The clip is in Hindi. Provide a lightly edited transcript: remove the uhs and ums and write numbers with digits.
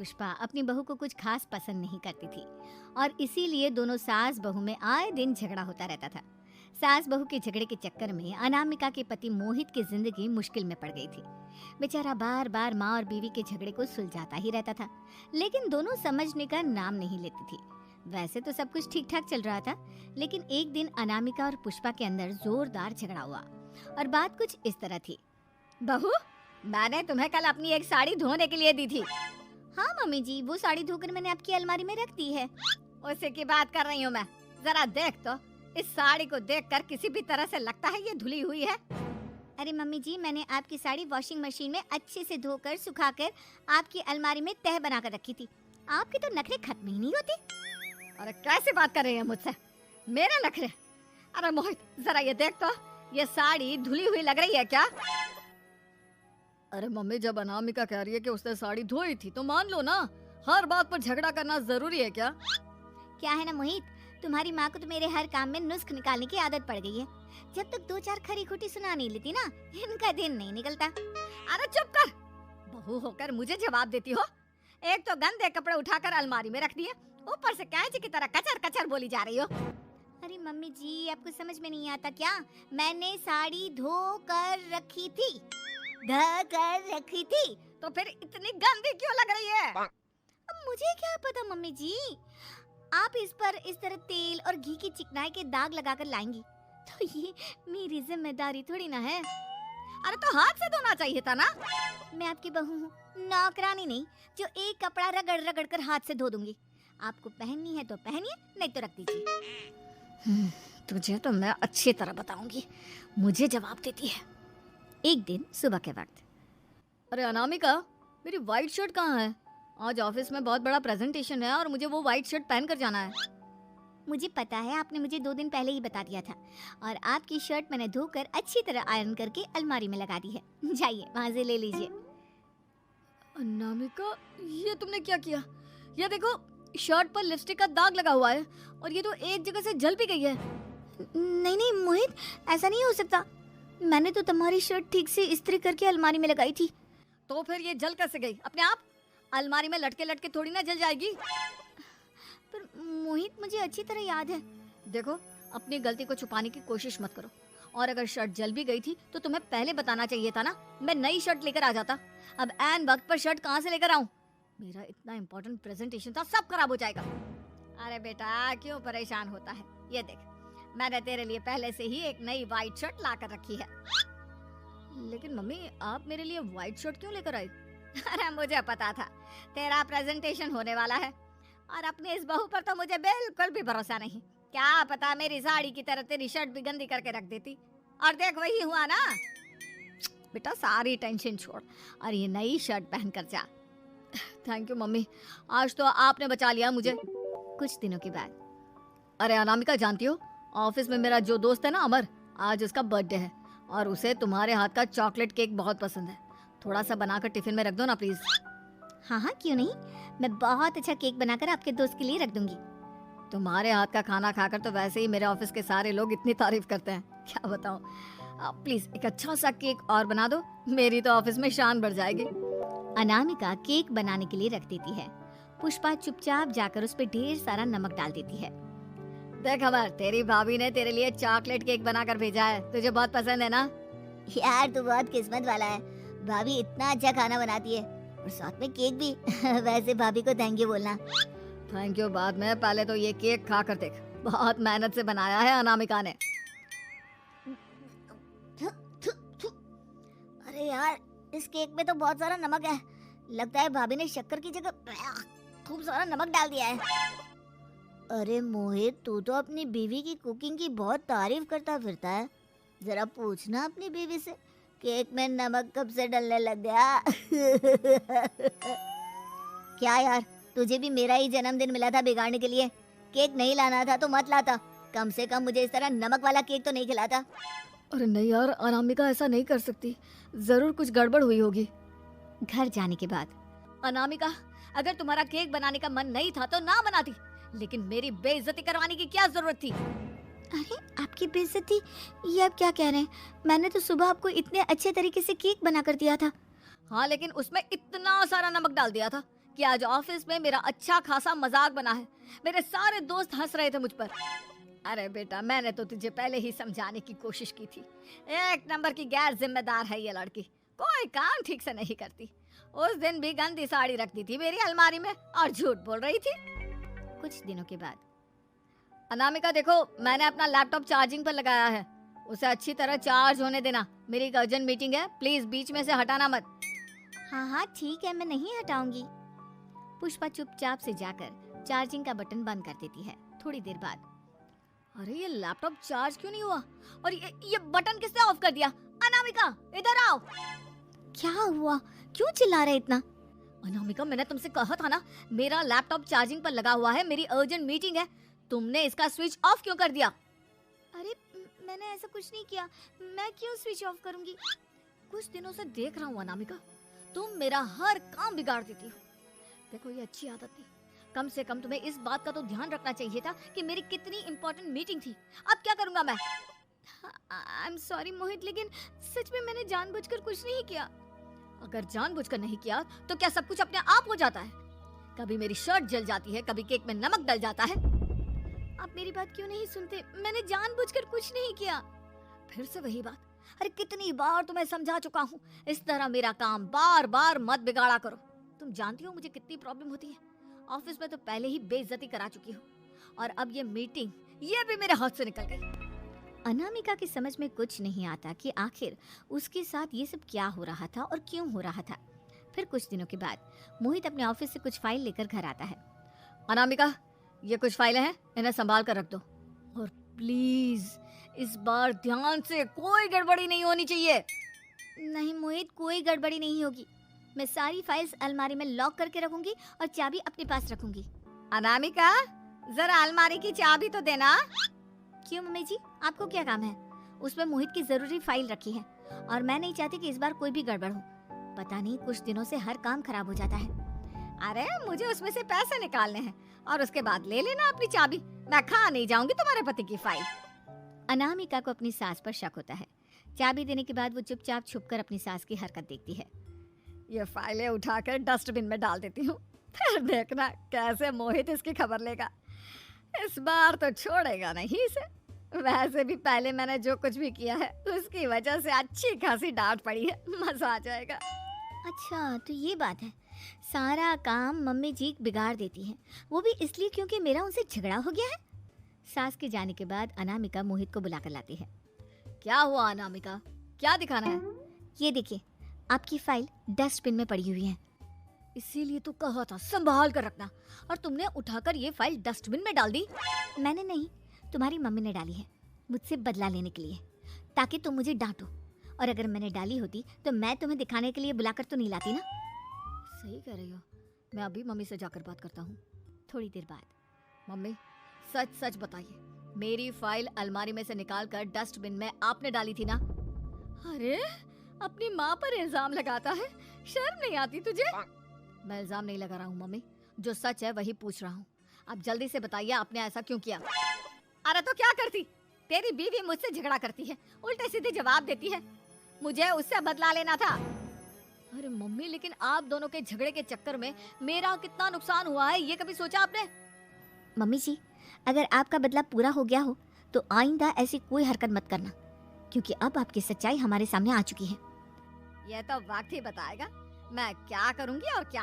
पुष्पा अपनी बहू को कुछ खास पसंद नहीं करती थी और इसीलिए दोनों सास बहू में आए दिन झगड़ा होता रहता था। सास बहू के झगड़े के चक्कर में अनामिका के पति मोहित की जिंदगी मुश्किल में पड़ गई थी। बेचारा बार बार माँ और बीवी के झगड़े को सुलझाता ही रहता था, लेकिन दोनों समझने का नाम नहीं लेती थी। वैसे तो सब कुछ ठीक ठाक चल रहा था, लेकिन एक दिन अनामिका और पुष्पा के अंदर जोरदार झगड़ा हुआ और बात कुछ इस तरह थी। बहू, मैंने तुम्हें कल अपनी एक साड़ी धोने के लिए दी थी। हाँ मम्मी जी, वो साड़ी धोकर मैंने आपकी अलमारी में रख दी है। उसी की बात कर रही हूँ मैं। जरा देख तो, इस साड़ी को देखकर किसी भी तरह से लगता है ये धुली हुई है। अरे मम्मी जी, मैंने आपकी साड़ी वॉशिंग मशीन में अच्छे से धोकर सुखाकर आपकी अलमारी में तह बनाकर रखी थी। आपके तो नखरे खत्म ही नहीं होते। अरे कैसे बात कर रही है मुझसे? मेरे नखरे? अरे मोहित, जरा ये देख तो, ये साड़ी धुली हुई लग रही है क्या? अरे मम्मी, जब अनामिका कह रही है कि उसने साड़ी धोई थी तो मान लो ना। हर बात पर झगड़ा करना जरूरी है क्या? क्या है ना मोहित, तुम्हारी माँ को तो मेरे हर काम में नुस्ख निकालने की आदत पड़ गई है। जब तक दो चार खरी खोटी सुना नहीं लेती ना, इनका दिन नहीं निकलता। अरे चुप कर, बहू होकर मुझे जवाब देती हो। एक तो गंदे कपड़े उठाकर अलमारी में रख दिए, ऊपर से कैंची की तरह कचर कचर बोली जा रही हो। अरे मम्मी जी, आपको समझ में नहीं आता क्या? मैंने साड़ी धो कर रखी थी, तो फिर इतनी गंदी क्यों लग रही है? अब मुझे क्या पता मम्मी जी, आप इस पर इस तरह तेल और घी की चिकनाई के दाग लगाकर लाएंगी तो ये मेरी जिम्मेदारी थोड़ी ना है। अरे तो हाथ से धोना चाहिए था ना। मैं आपकी बहू हूँ, नौकरानी नहीं जो एक कपड़ा रगड़ रगड़ कर हाथ से धो दूंगी। आपको पहननी है तो पहनिए, नहीं तो रख दीजिए। तुझे तो मैं अच्छी तरह बताऊंगी, मुझे जवाब देती है। एक दिन सुबह के वक्त, अरे अनामिका, मेरी व्हाइट शर्ट कहाँ है? आज ऑफिस में बहुत बड़ा प्रेजेंटेशन है और मुझे वो व्हाइट शर्ट पहन कर जाना है। मुझे पता है, आपने मुझे 2 दिन पहले ही बता दिया था और आपकी शर्ट मैंने धोकर अच्छी तरह आयरन करके अलमारी में लगा दी है। जाइए वहाँ से ले लीजिए। अनामिका, ये तुमने क्या किया? ये देखो, शर्ट पर लिपस्टिक का दाग लगा हुआ है और ये तो एक जगह से जल भी गई है। नहीं नहीं मोहित, ऐसा नहीं हो सकता। मैंने तो तुम्हारी शर्ट ठीक से इस्त्री करके अलमारी में लगाई थी। तो फिर ये जल कैसे गई अपने आप? अलमारी में लटके लटके थोड़ी ना जल जाएगी। पर मोहित, मुझे अच्छी तरह याद है। देखो, अपनी गलती को छुपाने की कोशिश मत करो। और अगर शर्ट जल भी गई थी तो तुम्हें पहले बताना चाहिए था ना, मैं नई शर्ट लेकर आ जाता। अब ऐन वक्त पर शर्ट कहाँ से लेकर आऊं? मेरा इतना इम्पोर्टेंट प्रेजेंटेशन था, सब खराब हो जाएगा। अरे बेटा, क्यों परेशान होता है? ये देख, मैंने तेरे लिए पहले से ही एक नई व्हाइट शर्ट ला कर रखी है। लेकिन मम्मी, आप मेरे लिए व्हाइट शर्ट क्यों लेकर आई? अरे मुझे पता था तेरा प्रेजेंटेशन होने वाला है और अपनी इस बहू पर तो मुझे बिल्कुल भी भरोसा नहीं। क्या पता मेरी साड़ी की तरह तेरी शर्ट भी गंदी करके रख देती। और देख, वही हुआ ना। बेटा, सारी टेंशन छोड़ और ये नई शर्ट पहन कर जा। थैंक यू मम्मी, आज तो आपने बचा लिया मुझे। कुछ दिनों के बाद, अरे अनामिका, जानती हो, ऑफिस में मेरा जो दोस्त है ना अमर, आज उसका बर्थडे है और उसे तुम्हारे हाथ का चॉकलेट केक बहुत पसंद है। थोड़ा सा बनाकर टिफिन में रख दो ना प्लीज। हाँ हाँ, क्यों नहीं, मैं बहुत अच्छा केक बनाकर आपके दोस्त के लिए रख दूंगी। तुम्हारे हाथ का खाना खाकर तो वैसे ही मेरे ऑफिस के सारे लोग इतनी तारीफ करते हैं, क्या बताऊं। प्लीज एक अच्छा सा केक और बना दो, मेरी तो ऑफिस में शान बढ़ जाएगी। अनामिका केक बनाने के लिए रख देती है। पुष्पा चुपचाप जाकर उस पे ढेर सारा नमक डाल देती है। देख अमर, तेरी भाभी ने तेरे लिए चॉकलेट केक बनाकर भेजा है, तुझे बहुत पसंद है ना? यार, तू बहुत किस्मत वाला है, भाभी इतना अच्छा खाना बनाती है और साथ में केक भी। वैसे भाभी को थैंक यू बोलना। थैंक यू बाद में, पहले तो ये केक खा कर देख, बहुत मेहनत से बनाया है अनामिका ने। अरे यार, इस केक में तो बहुत सारा नमक है, लगता है भाभी ने शक्कर की जगह खूब सारा नमक डाल दिया है। अरे मोहित, तू तो अपनी बीवी की कुकिंग की बहुत तारीफ करता फिरता है, जरा पूछना अपनी बीवी से केक में नमक कब से डलने लग गया। क्या यार, तुझे भी मेरा ही जन्मदिन मिला था बिगाड़ने के लिए? केक नहीं लाना था तो मत लाता, कम से कम मुझे इस तरह नमक वाला केक तो नहीं खिलाता। अरे नहीं यार, अनामिका ऐसा नहीं कर सकती, जरूर कुछ गड़बड़ हुई होगी। घर जाने के बाद, अनामिका, अगर तुम्हारा केक बनाने का मन नहीं था तो ना बनाती, लेकिन मेरी बेइज्जती करवाने की क्या जरूरत थी? अरे आपकी बेइज्जती, ये आप क्या कह रहे हैं? मैंने तो सुबह आपको इतने अच्छे तरीके से केक बना कर दिया था। हाँ, लेकिन उसमें इतना सारा नमक डाल दिया था कि आज ऑफिस में मेरा अच्छा खासा मजाक बना है। मेरे सारे दोस्त हंस रहे थे मुझ पर। अरे बेटा, मैंने तो तुझे पहले ही समझाने की कोशिश की थी। एक नंबर की गैर जिम्मेदार है ये लड़की, कोई काम ठीक से नहीं करती। उस दिन भी गंदी साड़ी रखती थी मेरी अलमारी में और झूठ बोल रही थी। कुछ दिनों के बाद, अनामिका देखो, मैंने अपना लैपटॉप चार्जिंग पर लगाया है, उसे अच्छी तरह चार्ज होने देना। मेरी एक अर्जेंट मीटिंग है, प्लीज बीच में से हटाना मत। हाँ हाँ ठीक है, मैं नहीं हटाऊंगी। पुष्पा चुपचाप से जाकर चार्जिंग का बटन बंद कर देती है। थोड़ी देर बाद, अरे ये लैपटॉप चार्ज क्यों नहीं हुआ? और ये बटन किसने ऑफ कर दिया? अनामिका इधर आओ। क्या हुआ? क्यों चिल्ला रहे इतना? अनामिका, मैंने तुमसे कहा था ना, मेरा लैपटॉप चार्जिंग पर लगा हुआ है, मेरी अर्जेंट मीटिंग है। तुमने इसका स्विच ऑफ क्यों कर दिया? अरे मैंने ऐसा कुछ नहीं किया, मैं क्यों स्विच ऑफ करूंगी? कुछ दिनों से देख रहा हूँ अनामिका, तुम मेरा हर काम बिगाड़ देती हो। देखो ये अच्छी आदत थी, कम से कम तुम्हें इस बात का तो ध्यान रखना चाहिए था कि मेरी कितनी इंपॉर्टेंट मीटिंग थी। अब क्या करूंगा मैं? आई एम सॉरी मोहित, लेकिन सच में मैंने जानबूझकर कुछ नहीं किया। अगर जानबूझकर नहीं किया तो क्या सब कुछ अपने आप हो जाता है? कभी मेरी शर्ट जल जाती है, कभी केक में नमक डल जाता है। आप मेरी बात क्यों नहीं सुनते? मैंने जानबूझकर कुछ नहीं किया। फिर से वही बात। अरे कितनी बार तुम्हें समझा चुका हूँ, इस तरह मेरा काम बार बार मत बिगाड़ा करो। तुम जानती हो मुझे कितनी प्रॉब्लम होती है। ऑफिस में तो पहले ही बेइज्जती करा चुकी हो, और अब ये मीटिंग, ये भी मेरे हाथ से निकल गई। अनामिका की समझ में कुछ नहीं आता कि आखिर उसके साथ ये सब क्या हो रहा था और क्यों हो रहा था। फिर कुछ दिनों के बाद मोहित अपने ऑफिस से कुछ फाइल लेकर घर आता है। अनामिका, ये कुछ फाइलें हैं, इन्हें संभाल कर रख दो। और प्लीज इस बार ध्यान से, कोई गड़बड़ी नहीं होनी चाहिए। नहीं मोहित, कोई गड़बड़ी नहीं होगी। मैं सारी फाइल्स अलमारी में लॉक करके रखूंगी और चाबी अपने पास रखूंगी। अनामिका, जरा अलमारी की चाबी तो देना। क्यों मम्मी जी, आपको क्या काम है? उसमें मोहित की जरूरी फाइल रखी है और मैं नहीं चाहती कि इस बार कोई भी गड़बड़ हो। पता नहीं कुछ दिनों से हर काम खराब हो जाता है। अरे मुझे उसमें से पैसे निकालने हैं और उसके बाद ले लेना अपनी चाबी। मैं खा नहीं जाऊंगी तुम्हारे पति की फाइल। अनामिका को अपनी सास पर शक होता है। चाबी देने के बाद वो चुपचाप छुपकर अपनी सास की हरकत देखती है। ये फाइलें उठाकर डस्टबिन में डाल देती हूँ, फिर देखना कैसे मोहित इसकी खबर लेगा। इस बार तो छोड़ेगा नहीं इसे। वैसे भी पहले मैंने जो कुछ भी किया है उसकी वजह से अच्छी खासी डांट पड़ी है, मजा आ जाएगा। अच्छा तो ये बात है, सारा काम मम्मी जी बिगाड़ देती हैं, वो भी इसलिए क्योंकि मेरा उनसे झगड़ा हो गया है। सास के जाने के बाद अनामिका मोहित को बुलाकर लाती है। क्या हुआ अनामिका, क्या दिखाना है? ये देखिए, आपकी फाइल डस्टबिन में पड़ी हुई है। इसीलिए तो कहा था संभाल कर रखना, और तुमने उठाकर ये फाइल डस्टबिन में डाल दी। मैंने नहीं, तुम्हारी मम्मी ने डाली है, मुझसे बदला लेने के लिए, ताकि तुम मुझे डांटो। और अगर मैंने डाली होती तो मैं तुम्हें दिखाने के लिए बुलाकर तो नहीं लाती ना। सही कह रही हो, मैं अभी मम्मी से जाकर बात करता हूँ। थोड़ी देर बाद, मम्मी सच सच बताइए, मेरी फाइल अलमारी में से निकाल कर डस्टबिन में आपने डाली थी ना? अरे अपनी माँ पर इल्जाम लगाता है, शर्म नहीं आती तुझे? मैं इल्जाम नहीं लगा रहा हूँ मम्मी, जो सच है वही पूछ रहा हूँ। आप जल्दी से बताइए आपने ऐसा क्यों किया? अरे तो क्या करती, तेरी बीवी मुझसे झगड़ा करती है, उल्टे सीधे जवाब देती है, मुझे उससे बदला लेना था। अरे मम्मी, लेकिन आप दोनों के झगड़े के चक्कर में मेरा कितना नुकसान हुआ है, ये कभी सोचा आपने? मम्मी जी, अगर आपका बदला पूरा हो गया हो तो आइंदा ऐसी कोई हरकत मत करना, क्योंकि अब आपकी सच्चाई हमारे सामने आ चुकी है। यह तो वक्त ही बताएगा मैं क्या करूंगी और क्या